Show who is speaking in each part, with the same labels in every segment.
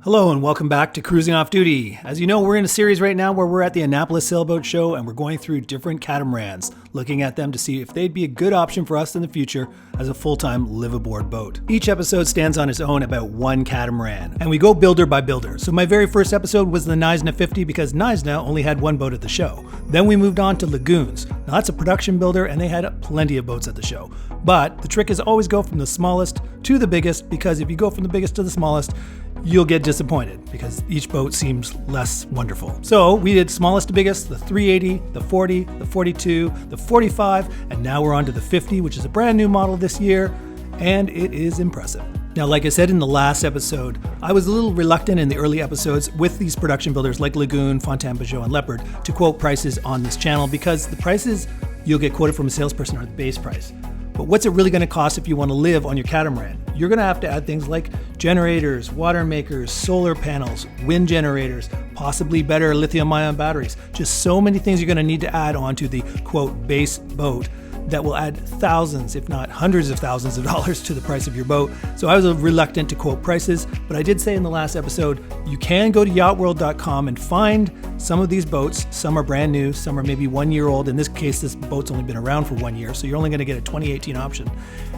Speaker 1: Hello and welcome back to Cruising Off Duty. As you know, we're in a series right now where we're at the Annapolis Sailboat Show and we're going through different catamarans, looking at them to see if they'd be a good option for us in the future as a full-time live-aboard boat. Each episode stands on its own about one catamaran, and we go builder by builder. So my very first episode was the Naisna 50 because Naisna only had one boat at the show. Then we moved on to Lagoons. Now that's a production builder and they had plenty of boats at the show. But the trick is always go from the smallest to the biggest, because if you go from the biggest to the smallest, you'll get disappointed because each boat seems less wonderful. So we did smallest to biggest, the 380, the 40, the 42, the 45, and now we're on to the 50, which is a brand new model this year, and it is impressive. Now, like I said in the last episode, I was a little reluctant in the early episodes with these production builders like Lagoon, Fontaine Pajot, and Leopard to quote prices on this channel because the prices you'll get quoted from a salesperson are the base price. But what's it really going to cost if you want to live on your catamaran? You're going to have to add things like generators, water makers, solar panels, wind generators, possibly better lithium-ion batteries. Just so many things you're going to need to add onto the, quote, base boat that will add thousands, if not hundreds of thousands of dollars to the price of your boat. So I was reluctant to quote prices, but I did say in the last episode, you can go to yachtworld.com and find some of these boats. Some are brand new, some are maybe 1 year old. In this case, this boat's only been around for 1 year, so you're only going to get a 2018 option.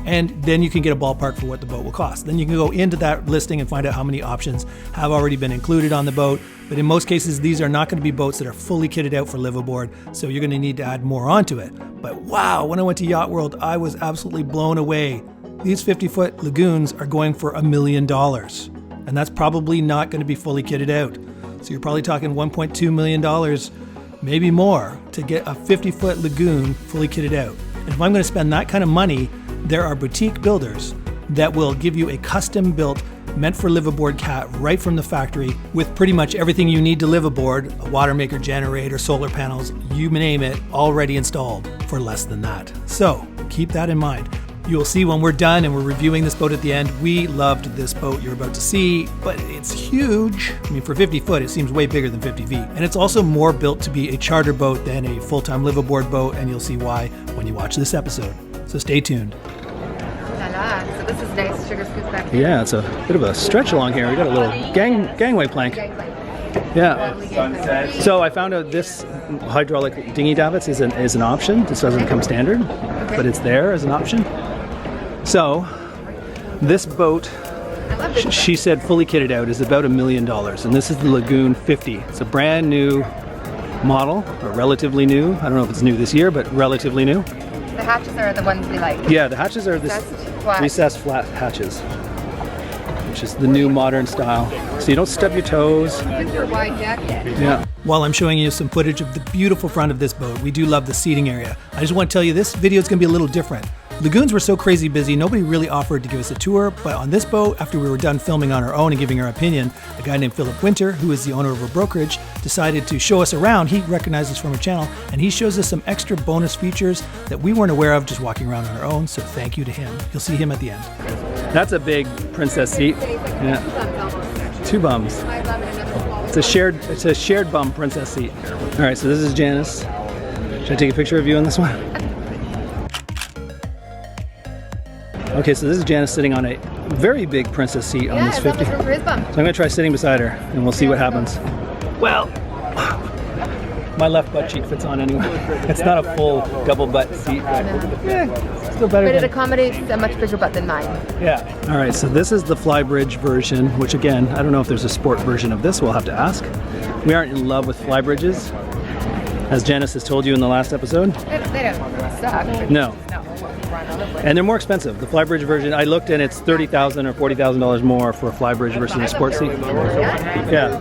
Speaker 1: And then you can get a ballpark for what the boat will cost. Then you can go into that listing and find out how many options have already been included on the boat. But in most cases, these are not going to be boats that are fully kitted out for live aboard, so you're going to need to add more onto it. But wow, when I went to Yacht World, I was absolutely blown away. These 50-foot Lagoons are going for $1 million, and that's probably not going to be fully kitted out. So you're probably talking $1.2 million, maybe more, to get a 50-foot Lagoon fully kitted out. And if I'm going to spend that kind of money, there are boutique builders that will give you a custom-built, meant for live aboard cat right from the factory with pretty much everything you need to live aboard, a water maker, generator, solar panels, you name it, already installed for less than that. So keep that in mind. You'll see when we're done and we're reviewing this boat at the end, we loved this boat you're about to see, but it's huge. I mean, for 50 foot, it seems way bigger than 50 feet. And it's also more built to be a charter boat than a full-time live aboard boat, and you'll see why when you watch this episode. So stay tuned.
Speaker 2: So this is nice sugar scoop back here.
Speaker 1: Yeah, it's a bit of a stretch along here. We got a little gangway plank. Yeah. So I found out this hydraulic dinghy davits is an option. This doesn't come standard, but it's there as an option. So this boat, she said fully kitted out, is about $1 million, and this is the Lagoon 50. It's a brand new model, or relatively new. I don't know if it's new this year, but relatively new.
Speaker 2: The hatches are the ones we like.
Speaker 1: Yeah, the hatches are this recessed flat hatches, which is the new modern style. So you don't stub your toes.
Speaker 2: Super wide deck.
Speaker 1: Yeah. While I'm showing you some footage of the beautiful front of this boat, we do love the seating area. I just want to tell you this video is going to be a little different. Lagoons were so crazy busy, nobody really offered to give us a tour, but on this boat, after we were done filming on our own and giving our opinion, a guy named Philip Winter, who is the owner of a brokerage, decided to show us around. He recognized us from our channel, and he shows us some extra bonus features that we weren't aware of just walking around on our own, so thank you to him. You'll see him at the end. That's a big princess seat. Yeah. 2 bums. It's a shared bum princess seat. All right, so this is Janice. Should I take a picture of you on this one? Okay, so this is Janice sitting on a very big princess seat on this 50. So I'm going to try sitting beside her, and we'll see what happens. Well, my left butt cheek fits on anyway. It's not a full double butt seat, but yeah, still better.
Speaker 2: But it accommodates a much bigger butt than mine.
Speaker 1: Yeah. All right, so this is the Flybridge version, which again, I don't know if there's a sport version of this. We'll have to ask. We aren't in love with Flybridges, as Janice has told you in the last episode.
Speaker 2: They don't suck.
Speaker 1: No. And they're more expensive. The Flybridge version, I looked and it's $30,000 or $40,000 more for a Flybridge versus a sport seat. Yeah.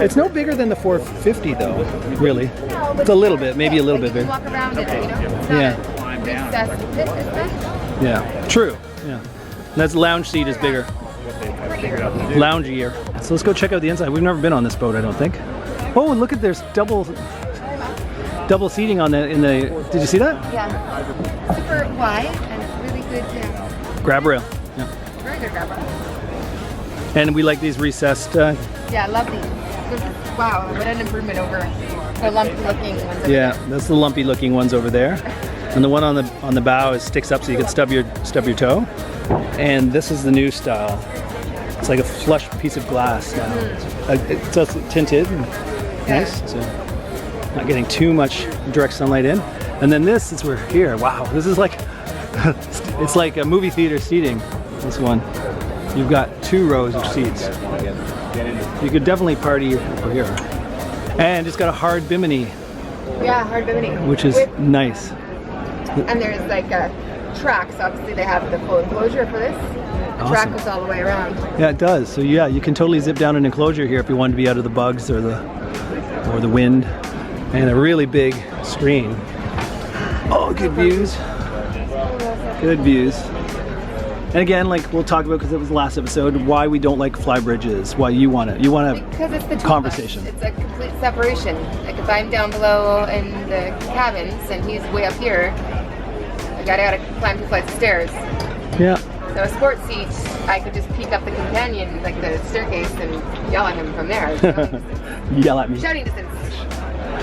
Speaker 1: It's no bigger than the 450 though, really. It's a little bit, maybe a little bit bigger.
Speaker 2: Walk around it, you know?
Speaker 1: Yeah. Yeah. True. Yeah. And that's lounge seat is bigger. Loungier. So let's go check out the inside. We've never been on this boat, I don't think. Oh, and look at there's double seating on the did you see that?
Speaker 2: Yeah. Super wide and really good
Speaker 1: grab rail. Yeah.
Speaker 2: Very good grab rail.
Speaker 1: And we like these recessed.
Speaker 2: Yeah, I love these. Wow, what an improvement over the lumpy looking ones.
Speaker 1: Yeah, that's the lumpy looking ones over there. And the one on the bow sticks up so you can stub your toe. And this is the new style. It's like flush piece of glass now. It's also tinted and nice, so not getting too much direct sunlight in. And then this, since we're here, wow, this is like, it's like a movie theater seating, this one. You've got 2 rows of seats. You could definitely party over here. And it's got a hard bimini.
Speaker 2: Yeah, hard bimini.
Speaker 1: Which is nice.
Speaker 2: And there's like a track, so obviously they have the full enclosure for this. The track goes all the way around.
Speaker 1: Yeah, it does. So yeah, you can totally zip down an enclosure here if you want to be out of the bugs or the wind. And a really big screen. Oh, good views. Good views. And again, like we'll talk about, because it was the last episode, why we don't like flybridges. Why you want it. You want
Speaker 2: because it's the
Speaker 1: conversation.
Speaker 2: It's a complete separation. Like if I'm down below in the cabins and he's way up here, I gotta climb 2 flights of stairs.
Speaker 1: Yeah.
Speaker 2: So a sports seat, I could just peek up the companion, like the staircase, and yell at him from there.
Speaker 1: Yell at me.
Speaker 2: Shouting distance.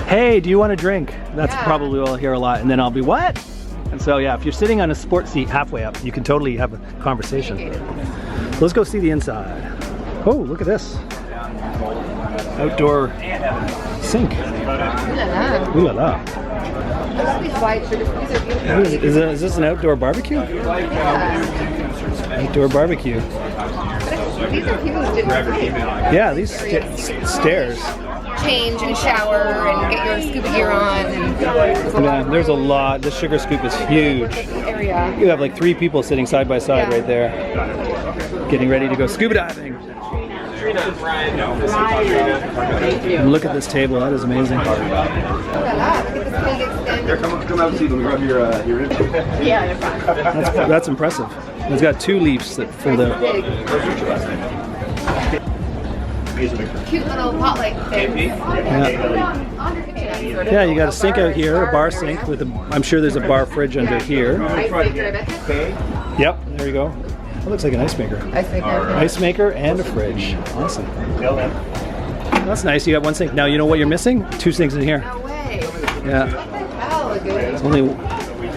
Speaker 1: Hey, do you want a drink? That's probably what I'll hear a lot. And then I'll be, what? And so yeah, if you're sitting on a sports seat halfway up, you can totally have a conversation. So let's go see the inside. Oh, look at this. Outdoor sink. Ooh la la.
Speaker 2: I love these white, these are beautiful.
Speaker 1: Is this an outdoor barbecue? Outdoor barbecue.
Speaker 2: These are people's dinner.
Speaker 1: Yeah, these stairs.
Speaker 2: Change and shower and get your scuba gear on. And
Speaker 1: yeah, there's a lot. This sugar scoop is huge.
Speaker 2: Area.
Speaker 1: You have like 3 people sitting side by side right there, getting ready to go scuba diving. And look at this table. That is amazing.
Speaker 3: Here, come out and see. Let me rub your ribs.
Speaker 2: Yeah, they're fine.
Speaker 1: That's impressive. It's got 2 leaves that fold out.
Speaker 2: Cute little pot-like thing.
Speaker 1: Yeah, you got a sink out here, a bar sink with a. I'm sure there's a bar fridge under here.
Speaker 2: Ice maker, I bet.
Speaker 1: Yep, there you go. That looks like an ice maker.
Speaker 2: Ice maker.
Speaker 1: Ice maker and a fridge. Awesome. That's nice. You got 1 sink. Now you know what you're missing? 2 sinks in here.
Speaker 2: No way.
Speaker 1: Yeah.
Speaker 2: Oh, Lagoon.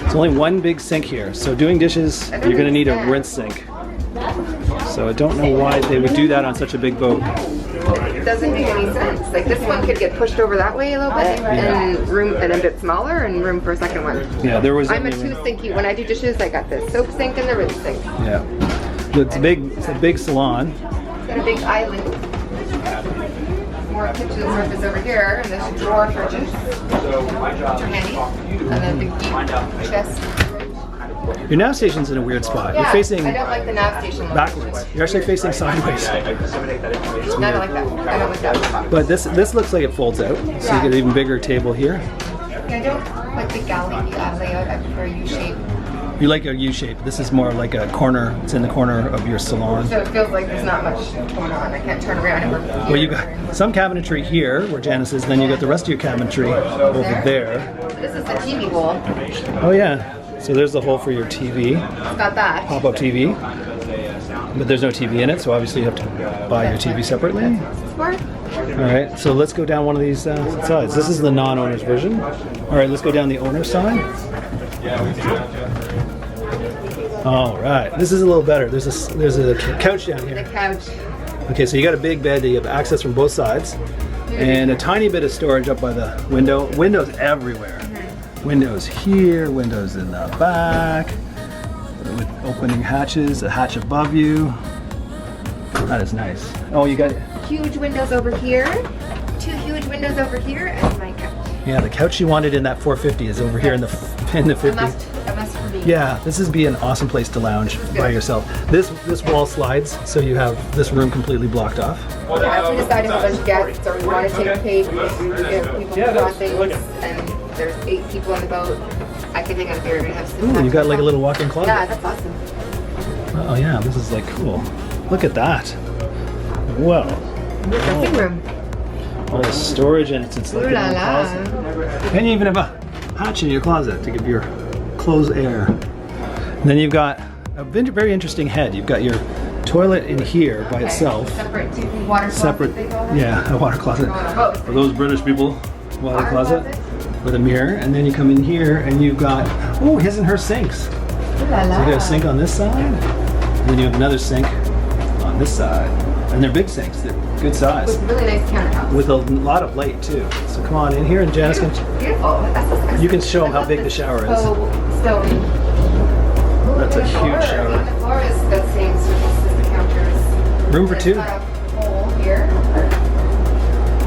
Speaker 1: It's only 1 big sink here. So doing dishes, you're gonna need a rinse sink. So I don't know why they would do that on such a big boat.
Speaker 2: It doesn't make any sense. Like this one could get pushed over that way a little bit, and room and a bit smaller, and room for a second one.
Speaker 1: Yeah, there was.
Speaker 2: I'm a 2 sinky. When I do dishes, I got the soap sink and the rinse sink.
Speaker 1: Yeah, it's a big. It's a big salon.
Speaker 2: Got a big island. More kitchen surface over here, and there's drawer fridges, which are handy, and then big deep chest.
Speaker 1: Your nav station's in a weird spot.
Speaker 2: Yeah,
Speaker 1: You're facing
Speaker 2: I don't like the nav station.
Speaker 1: backwards. You're actually facing sideways.
Speaker 2: I don't like that. I don't like that.
Speaker 1: But this looks like it folds out, so you get an even bigger table here.
Speaker 2: I don't like the galley layout. I prefer U-shape.
Speaker 1: You like a U-shape. This is more like a corner. It's in the corner of your salon.
Speaker 2: So it feels like there's not much going on. I can't turn around and work.
Speaker 1: Well, you got some cabinetry here, where Janice is, then you got the rest of your cabinetry over there.
Speaker 2: This is the TV hole.
Speaker 1: Oh yeah. So there's the hole for your TV.
Speaker 2: It's got that.
Speaker 1: Pop-up TV. But there's no TV in it, so obviously you have to buy your TV separately.
Speaker 2: Smart.
Speaker 1: All right, so let's go down one of these sides. This is the non-owner's version. All right, let's go down the owner's side. All right, this is a little better. There's a couch down here.
Speaker 2: The couch.
Speaker 1: Okay, so you got a big bed that you have access from both sides, and a tiny bit of storage up by the window. Windows everywhere. Windows here, windows in the back, with opening hatches, a hatch above you. That is nice. Oh, you got
Speaker 2: huge windows over here, 2 huge windows over here, and my couch.
Speaker 1: Yeah, the couch you wanted in that 450 is over here in the 50.
Speaker 2: A must for me.
Speaker 1: Yeah, this would be an awesome place to lounge by yourself. This wall slides, so you have this room completely blocked off.
Speaker 2: Yeah, if we decide to have a bunch of guests or we want to take page, we give people draw things, and there's 8 people on the boat, I can hang out here and have some.
Speaker 1: Ooh, you got like a little walk-in closet.
Speaker 2: Yeah, that's awesome.
Speaker 1: Oh yeah, this is like cool. Look at that. Whoa.
Speaker 2: Dressing room.
Speaker 1: All the storage and it's like
Speaker 2: Ooh
Speaker 1: a
Speaker 2: la
Speaker 1: little
Speaker 2: la.
Speaker 1: closet. And you even have a hatch in your closet to give your clothes air. And then you've got a very interesting head. You've got your toilet in here by itself.
Speaker 2: Separate water closet.
Speaker 1: Separate, yeah, a water closet. For those British people, water closet with a mirror. And then you come in here and you've got, oh, his and her sinks.
Speaker 2: Ooh la la.
Speaker 1: So you got a sink on this side, and then you have another sink on this side. And they're big sinks. They're good size.
Speaker 2: With really nice countertops.
Speaker 1: With a lot of light too. So come on in here and Janice can...
Speaker 2: Beautiful.
Speaker 1: You can show them how big the shower is.
Speaker 2: Stone.
Speaker 1: That's a huge shower.
Speaker 2: The floor is the same surface as the counters.
Speaker 1: Room for two.
Speaker 2: There's a hole here.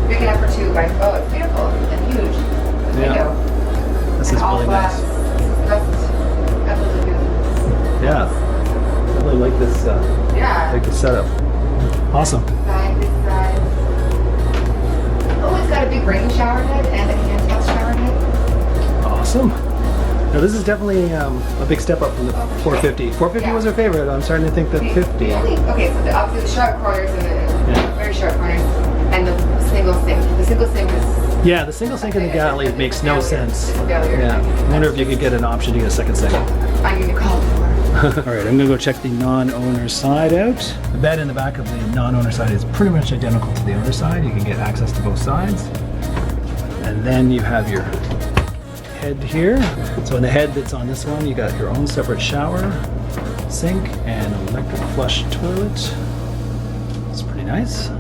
Speaker 2: Big enough for two. It's beautiful and huge.
Speaker 1: Yeah. This is really nice.
Speaker 2: This is the best at the Lagoons.
Speaker 1: Yeah. I really like this.
Speaker 2: Yeah.
Speaker 1: Like the setup. Awesome.
Speaker 2: This side. Oh, it's got a big rain shower head and a handheld shower head.
Speaker 1: Awesome. Now this is definitely a big step up from the 450. 450 was our favorite. I'm starting to think that 50.
Speaker 2: Okay, so obviously the sharp corners and the very sharp corners, and the single sink. The single sink is...
Speaker 1: Yeah, the single sink in the galley makes no sense.
Speaker 2: It's a failure.
Speaker 1: Yeah. I wonder if you could get an option to get a second sink.
Speaker 2: I'm going to call for it.
Speaker 1: All right, I'm gonna go check the non-owner side out. The bed in the back of the non-owner side is pretty much identical to the owner side. You can get access to both sides. And then you have your head here. So in the head that's on this one, you got your own separate shower, sink, and electric flush toilet. It's pretty nice.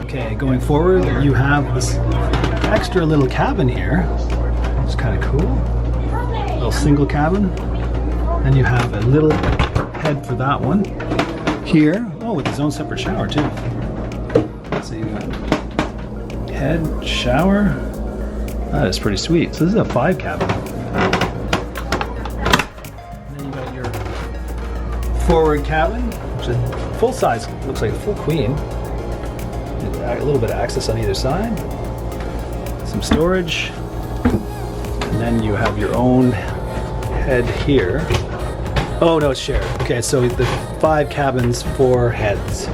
Speaker 1: Okay, going forward, you have this extra little cabin here. It's kind of cool. Little single cabin. Then you have a little head for that one here. Oh, with his own separate shower too. So you got head, shower. That is pretty sweet. So this is a 5 cabin. And then you got your forward cabin, which is full size. Looks like a full queen. A little bit of access on either side. Some storage. And then you have your own head here. Oh no, it's shared. Okay, so the 5 cabins, 4 heads.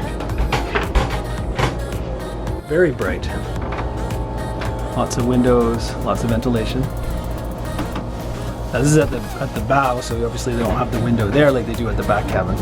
Speaker 1: Very bright. Lots of windows, lots of ventilation. Now this is at the bow, so obviously they don't have the window there like they do at the back cabin.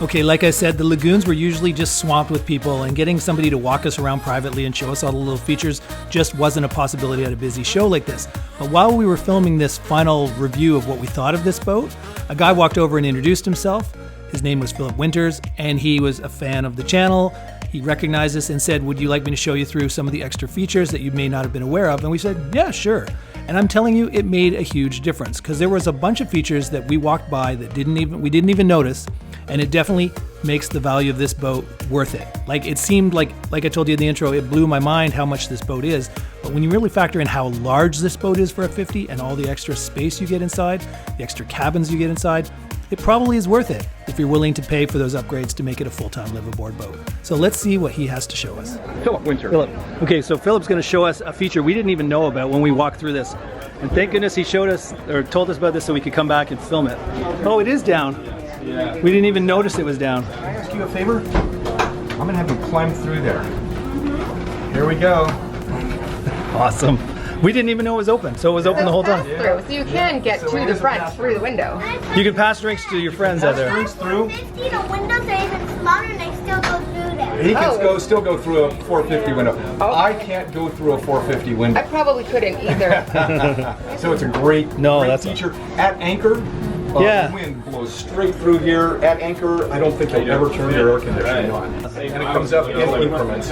Speaker 1: Okay, like I said, the Lagoons were usually just swamped with people, and getting somebody to walk us around privately and show us all the little features just wasn't a possibility at a busy show like this. But while we were filming this final review of what we thought of this boat, a guy walked over and introduced himself. His name was Philip Winters, and he was a fan of the channel. He recognized us and said, "Would you like me to show you through some of the extra features that you may not have been aware of?" And we said, "Yeah, sure." And I'm telling you, it made a huge difference, because there was a bunch of features that we walked by that we didn't even notice, and it definitely makes the value of this boat worth it. Like, it seemed like I told you in the intro, it blew my mind how much this boat is. But when you really factor in how large this boat is for a 50 and all the extra space you get inside, the extra cabins you get inside, it probably is worth it if you're willing to pay for those upgrades to make it a full-time live-aboard boat. So let's see what he has to show us.
Speaker 3: Philip Winter.
Speaker 1: Philip. Okay, so Philip's going to show us a feature we didn't even know about when we walked through this. And thank goodness he showed us, or told us about this so we could come back and film it. Oh, it is down.
Speaker 3: Yeah.
Speaker 1: We didn't even notice it was down.
Speaker 3: Can I ask you a favor? I'm gonna have him climb through there. Here we go.
Speaker 1: Awesome. We didn't even know it was open, so it was open the whole time.
Speaker 2: Through, so you can get to the front through the window.
Speaker 1: You can pass drinks to your friends out there.
Speaker 3: Drinks through.
Speaker 4: 50, the windows are even smaller and they still go through there.
Speaker 3: He can still go through a 450 window. I can't go through a 450 window.
Speaker 2: I probably couldn't either.
Speaker 3: So it's a great feature. At anchor,
Speaker 1: Yeah.
Speaker 3: the wind blows straight through here. At anchor, I don't think you'll ever turn your air conditioning on. And it comes up in increments.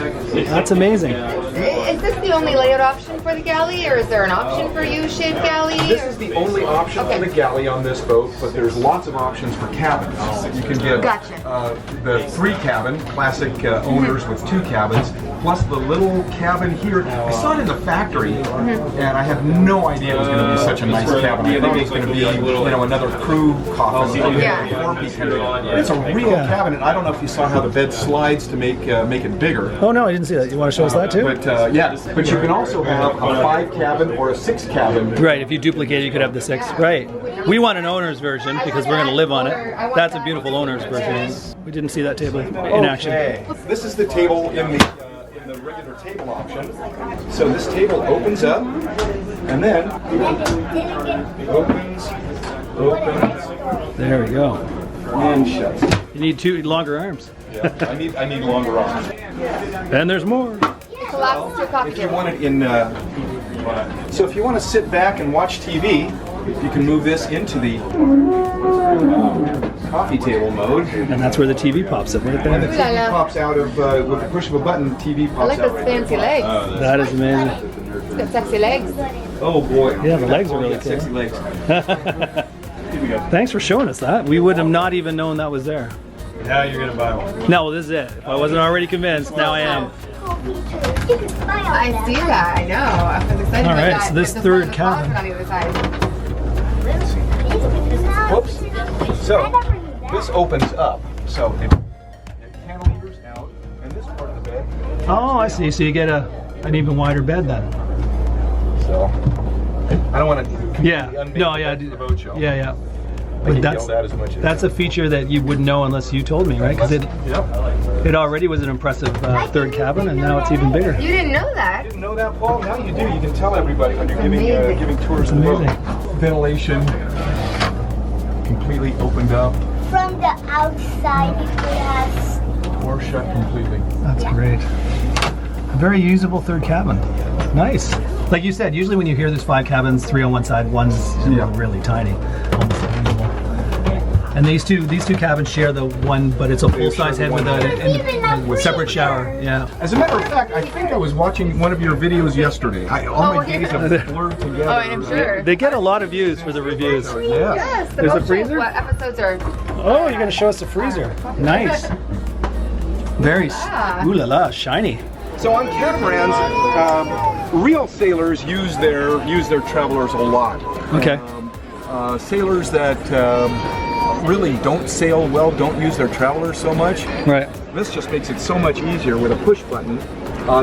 Speaker 1: That's amazing.
Speaker 2: Is this the only layout option for the galley, or is there an option for U-shaped galley?
Speaker 3: This is the only option
Speaker 2: Okay.
Speaker 3: for the galley on this boat, but there's lots of options for cabins. You can get the 3 cabin, classic owners with 2 cabins, plus the little cabin here. I saw it in the factory, and I had no idea it was going to be such a nice cabin. I thought it was going to be, another crew coffin. It's a real cabinet. I don't know if you saw how the bed slides to make it bigger.
Speaker 1: Oh no, I didn't see that. You want to show us that too?
Speaker 3: But but you can also have a 5 cabin or a 6 cabin.
Speaker 1: Right, if you duplicate it, you could have the 6. Right. We want an owner's version because we're going to live on it. That's a beautiful owner's version. We didn't see that table in action.
Speaker 3: Okay. This is the table in the regular table option. So this table opens up, and then opens.
Speaker 1: There we go.
Speaker 3: And shuts.
Speaker 1: You need 2 longer arms.
Speaker 3: Yeah, I need longer arms.
Speaker 1: And there's more.
Speaker 2: Collapse to a coffee
Speaker 3: If you
Speaker 2: table.
Speaker 3: want it in, so if you want to sit back and watch TV, you can move this into the coffee table mode.
Speaker 1: And that's where the TV pops up right
Speaker 3: And the
Speaker 1: there.
Speaker 3: TV pops out of, with the push of a button, the TV
Speaker 2: I
Speaker 3: pops
Speaker 2: like
Speaker 3: out
Speaker 2: those
Speaker 3: right
Speaker 2: fancy legs.
Speaker 1: That is amazing.
Speaker 2: It's got sexy legs.
Speaker 3: Oh boy.
Speaker 1: Yeah, the legs are really
Speaker 3: Got sexy
Speaker 1: cool.
Speaker 3: legs. Here we go.
Speaker 1: Thanks for showing us that. We would have not even known that was there.
Speaker 3: Now you're gonna buy one.
Speaker 1: No, this is it. If I wasn't already convinced, now I am.
Speaker 4: Cool features. You can buy all
Speaker 2: I
Speaker 4: that.
Speaker 2: see that. I know. I was excited
Speaker 1: All
Speaker 2: about
Speaker 1: right,
Speaker 2: that.
Speaker 1: so this
Speaker 2: There's a
Speaker 1: third
Speaker 2: front closet
Speaker 1: cabin.
Speaker 2: on the other side.
Speaker 3: Whoops. So this opens up, so it cantilevers out, and this part of the bed.
Speaker 1: Oh, I see. So you get an even wider bed then.
Speaker 3: So I don't want to.
Speaker 1: Yeah. No, yeah.
Speaker 3: The boat show.
Speaker 1: Yeah, yeah.
Speaker 3: I
Speaker 1: But
Speaker 3: can
Speaker 1: that's
Speaker 3: yell that as much as
Speaker 1: that's a feature that you wouldn't know unless you told me, right? Because
Speaker 3: Yep.
Speaker 1: it already was an impressive third cabin, and now it's even bigger.
Speaker 2: You didn't know that.
Speaker 3: Didn't know that, Paul? Now you do. You can tell everybody when you're giving
Speaker 2: amazing.
Speaker 3: giving tours of the boat.
Speaker 1: amazing.
Speaker 3: Ventilation completely opened up,
Speaker 4: From the outside, it has.
Speaker 3: door shut completely.
Speaker 1: That's great. A very usable third cabin. Nice. Like you said, usually when you hear there's 5 cabins, 3 on one side, one's really tiny, almost unusable. And these two cabins share the one, but it's a full-size head with a separate shower. Yeah.
Speaker 3: As a matter of fact, I think I was watching one of your videos yesterday. All my days have blurred together.
Speaker 2: Oh, and I'm sure.
Speaker 1: They get a lot of views for the reviews.
Speaker 3: Yeah.
Speaker 2: Yes, the
Speaker 1: There's a
Speaker 2: boat show.
Speaker 1: freezer?
Speaker 2: What episodes are?
Speaker 1: Oh, you're gonna show us the freezer. Nice. Very. Ooh la la, shiny.
Speaker 3: So on catamarans, real sailors use their travelers a lot.
Speaker 1: Okay.
Speaker 3: Sailors that really don't sail well don't use their travelers so much.
Speaker 1: Right.
Speaker 3: This just makes it so much easier with a push button.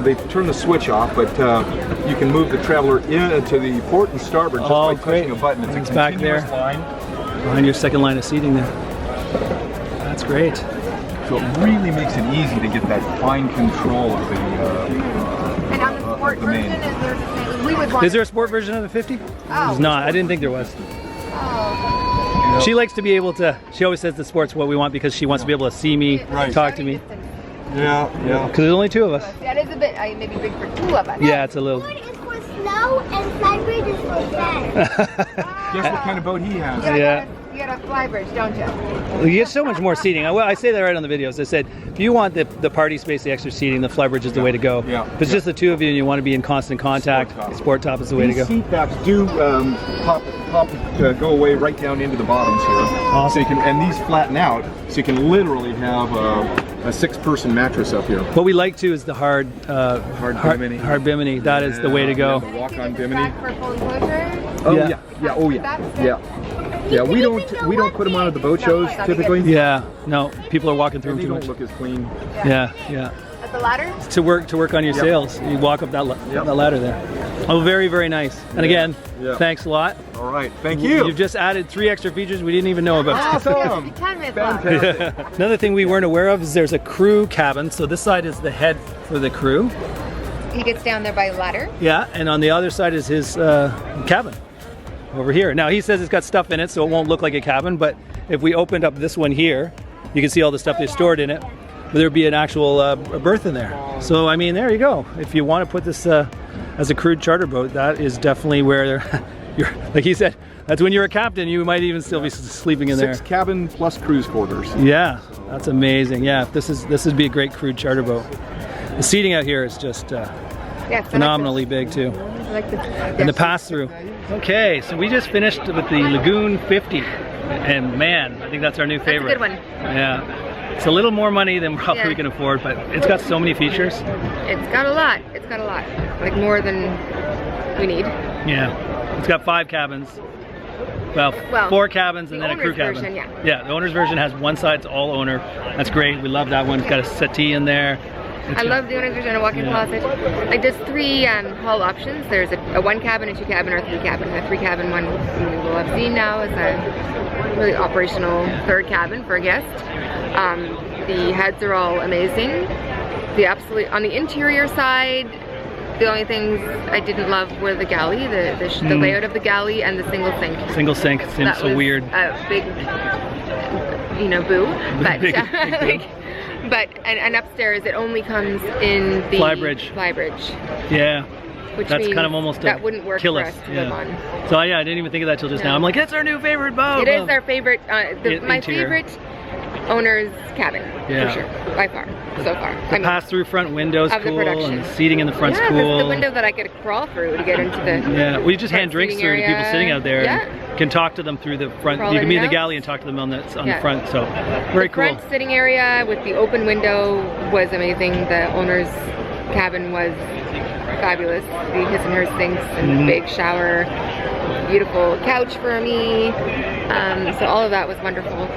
Speaker 3: They turn the switch off, but you can move the traveler into the port and starboard just by
Speaker 1: great.
Speaker 3: touching a button. It's a
Speaker 1: back there.
Speaker 3: continuous line.
Speaker 1: Behind your second line of seating there. That's great.
Speaker 3: So it really makes it easy to get that fine control of the
Speaker 2: And on the sport
Speaker 3: the main.
Speaker 2: version, is there? We would want.
Speaker 1: Is there a sport version of the 50?
Speaker 2: Oh.
Speaker 1: There's not. I didn't think there was.
Speaker 2: Oh.
Speaker 1: She likes to be able to, she always says the sport's what we want because she wants to be able to see me,
Speaker 3: Right.
Speaker 1: talk to me.
Speaker 3: Yeah.
Speaker 1: Because there's only 2 of us.
Speaker 2: That is a bit maybe big for 2 of us.
Speaker 1: Yeah, it's a little.
Speaker 4: Board is for snow and Flybridge is for sand.
Speaker 3: Guess what kind of boat he has?
Speaker 1: Yeah.
Speaker 2: You got a Flybridge, don't you?
Speaker 1: You get so much more seating. I say that right on the videos. I said, if you want the party space, the extra seating, the Flybridge is the way to go.
Speaker 3: Yeah.
Speaker 1: If it's just the 2 of you and you want to be in constant contact, Sport Top is the way to
Speaker 3: These
Speaker 1: go.
Speaker 3: seat backs do go away right down into the bottoms here.
Speaker 1: Awesome.
Speaker 3: So you can, and these flatten out, so you can literally have a 6-person mattress up here.
Speaker 1: What we like too is the hard
Speaker 3: bimini.
Speaker 1: Hard bimini. That is the way to go.
Speaker 3: The walk-on bimini.
Speaker 2: For full enclosure?
Speaker 3: Oh
Speaker 1: Yeah.
Speaker 3: yeah. Oh yeah. Yeah. Yeah. We don't put them out at the boat shows typically.
Speaker 1: Yeah. No, people are walking through
Speaker 3: They
Speaker 1: them too
Speaker 3: don't
Speaker 1: much.
Speaker 3: look as clean.
Speaker 1: Yeah. Yeah.
Speaker 2: At the ladder?
Speaker 1: To work on your
Speaker 3: Yep.
Speaker 1: sails. You walk up that ladder there. Oh, very, very nice. And again,
Speaker 3: Yeah.
Speaker 1: thanks a lot.
Speaker 3: All right. Thank you.
Speaker 1: You've just added 3 extra features we didn't even know about.
Speaker 3: Awesome.
Speaker 2: 10 minutes left.
Speaker 3: Fantastic.
Speaker 1: Another thing we weren't aware of is there's a crew cabin. So this side is the head for the crew.
Speaker 2: He gets down there by ladder.
Speaker 1: Yeah, and on the other side is his cabin over here. Now he says it's got stuff in it, so it won't look like a cabin. But if we opened up this one here, you can see all the stuff they stored in it. But there'd be an actual berth in there. So I mean, there you go. If you want to put this as a crewed charter boat, that is definitely where you're. Like he said, that's when you're a captain. You might even still be sleeping in there.
Speaker 3: 6 cabin plus cruise quarters.
Speaker 1: Yeah, that's amazing. Yeah, this would be a great crewed charter boat. The seating out here is just
Speaker 2: Yeah,
Speaker 1: phenomenally big too.
Speaker 2: I like this.
Speaker 1: And the pass-through. Okay, so we just finished with the Lagoon 50, and man, I think that's our new favorite.
Speaker 2: That's a good one.
Speaker 1: Yeah, it's a little more money than probably we
Speaker 2: Yeah.
Speaker 1: can afford, but it's got so many features.
Speaker 2: It's got a lot. It's got a lot. Like more than we need.
Speaker 1: Yeah, it's got 5 cabins. Well, 4 cabins and
Speaker 2: the
Speaker 1: then a crew
Speaker 2: owner's
Speaker 1: cabin.
Speaker 2: version, yeah.
Speaker 1: Yeah, the owner's version has one side, it's all owner. That's great. We love that one. It's got a settee in there.
Speaker 2: I love the owner's version, a walk-in closet. Like there's 3 hull options. There's a 1 cabin, a 2 cabin, or a 3 cabin. The 3 cabin one we will have seen now is a really operational 3rd cabin for a guest. The heads are all amazing. On the interior side, the only things I didn't love were the galley, the layout of the galley, and the single sink.
Speaker 1: Single sink seems
Speaker 2: That
Speaker 1: so
Speaker 2: was
Speaker 1: weird.
Speaker 2: A big, boo. But
Speaker 1: Big boo.
Speaker 2: but upstairs it only comes in the
Speaker 1: Flybridge.
Speaker 2: Flybridge.
Speaker 1: Yeah.
Speaker 2: which
Speaker 1: That's
Speaker 2: means
Speaker 1: kind of almost
Speaker 2: that wouldn't work
Speaker 1: kill
Speaker 2: for
Speaker 1: us.
Speaker 2: us to live on.
Speaker 1: So yeah, I didn't even think of that till just now. I'm like, it's our new favorite boat.
Speaker 2: It is our favorite, my
Speaker 1: interior.
Speaker 2: favorite owner's cabin, for sure, by far, so far.
Speaker 1: The pass-through front window's
Speaker 2: of the
Speaker 1: cool,
Speaker 2: production.
Speaker 1: and the seating in the front's
Speaker 2: yeah,
Speaker 1: cool.
Speaker 2: the window that I could crawl through to get into the
Speaker 1: we just hand drinks
Speaker 2: seating
Speaker 1: through to people
Speaker 2: area.
Speaker 1: sitting out there.
Speaker 2: Yeah.
Speaker 1: And can talk to them through the front.
Speaker 2: Crawl
Speaker 1: You can
Speaker 2: in
Speaker 1: be in
Speaker 2: and
Speaker 1: the
Speaker 2: out.
Speaker 1: galley and talk to them on the front. So very
Speaker 2: the
Speaker 1: cool.
Speaker 2: front sitting area with the open window was amazing. The owner's cabin was fabulous. The his and hers sinks and big shower, beautiful couch for me. So all of that was wonderful.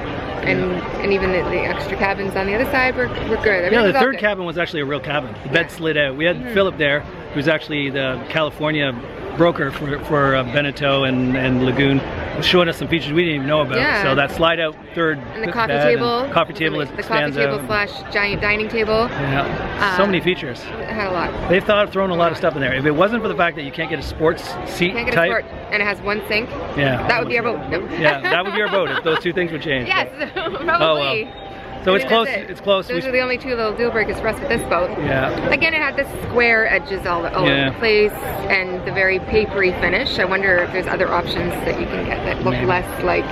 Speaker 2: And even the extra cabins on the other side were good.
Speaker 1: Yeah, the
Speaker 2: Everything was all
Speaker 1: third
Speaker 2: good.
Speaker 1: cabin was actually a real cabin. The bed slid out. We had Philip there, who's actually the California broker for Beneteau and Lagoon, was showing us some features we didn't even know about.
Speaker 2: Yeah.
Speaker 1: So that slide out third
Speaker 2: And the coffee
Speaker 1: bed
Speaker 2: table.
Speaker 1: and coffee table
Speaker 2: The coffee
Speaker 1: expands
Speaker 2: table
Speaker 1: out.
Speaker 2: / giant dining table.
Speaker 1: Yeah, so many features.
Speaker 2: It had a lot.
Speaker 1: They've thrown a lot of stuff in there. If it wasn't for the fact that you can't get a sports seat
Speaker 2: Can't get
Speaker 1: type,
Speaker 2: a sport, and it has one sink.
Speaker 1: yeah,
Speaker 2: That would be our boat. No.
Speaker 1: yeah, that would be our boat if those two things would change.
Speaker 2: Yes, probably.
Speaker 1: Oh, well. So
Speaker 2: I
Speaker 1: it's
Speaker 2: think
Speaker 1: close.
Speaker 2: that's it.
Speaker 1: It's close.
Speaker 2: Those are the only two little deal breakers for us with this boat.
Speaker 1: Yeah.
Speaker 2: Again, it had the square edges all over the place and the very papery finish. I wonder if there's other options that you can get that look less like.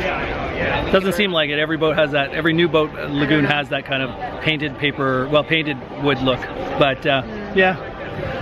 Speaker 1: Doesn't seem like it. Every boat has that. Every new boat, Lagoon, has that kind of painted paper, well, painted wood look. But yeah.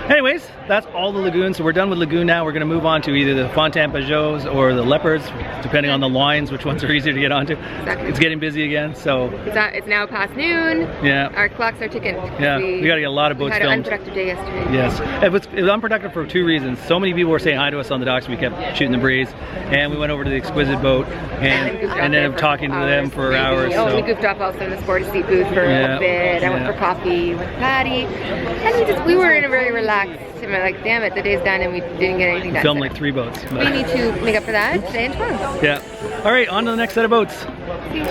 Speaker 1: Anyways, that's all the Lagoons. So we're done with Lagoon now. We're going to move on to either the Fontaine Pajots or the Leopards, depending on the lines, which ones are easier to get onto.
Speaker 2: Exactly.
Speaker 1: It's getting busy again, so.
Speaker 2: It's now past noon.
Speaker 1: Yeah.
Speaker 2: Our clocks are ticking.
Speaker 1: Yeah, we got to get a lot of boats
Speaker 2: We had an
Speaker 1: filmed.
Speaker 2: unproductive day yesterday.
Speaker 1: Yes, it was unproductive for two reasons. So many people were saying hi to us on the docks. We kept shooting the breeze, and we went over to the Exquisite boat and ended up talking to them for hours.
Speaker 2: Oh,
Speaker 1: So.
Speaker 2: we goofed off also in the sporty seat booth for a little bit. I went for coffee with Patty, and we were in a very relaxed. And we're like, damn it, the day's done and we didn't get anything done.
Speaker 1: Filmed like 3 boats.
Speaker 2: We need to make up for that today and tomorrow.
Speaker 1: Yeah. All right, on to the next set of boats.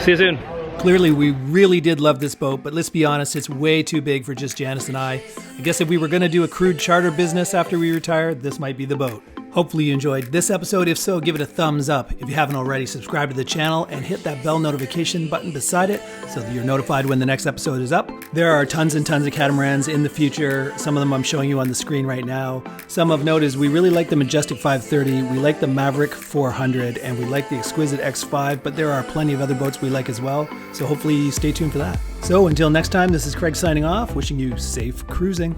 Speaker 1: See you soon. Clearly, we really did love this boat, but let's be honest, it's way too big for just Janice and I. I guess if we were going to do a crude charter business after we retire, this might be the boat. Hopefully you enjoyed this episode. If so, give it a thumbs up. If you haven't already, subscribe to the channel and hit that bell notification button beside it so that you're notified when the next episode is up. There are tons and tons of catamarans in the future. Some of them I'm showing you on the screen right now. Some of note is we really like the Majestic 530, we like the Mavic 400, and we like the Exquisite X5, but there are plenty of other boats we like as well. So hopefully stay tuned for that. So until next time, this is Craig signing off, wishing you safe cruising.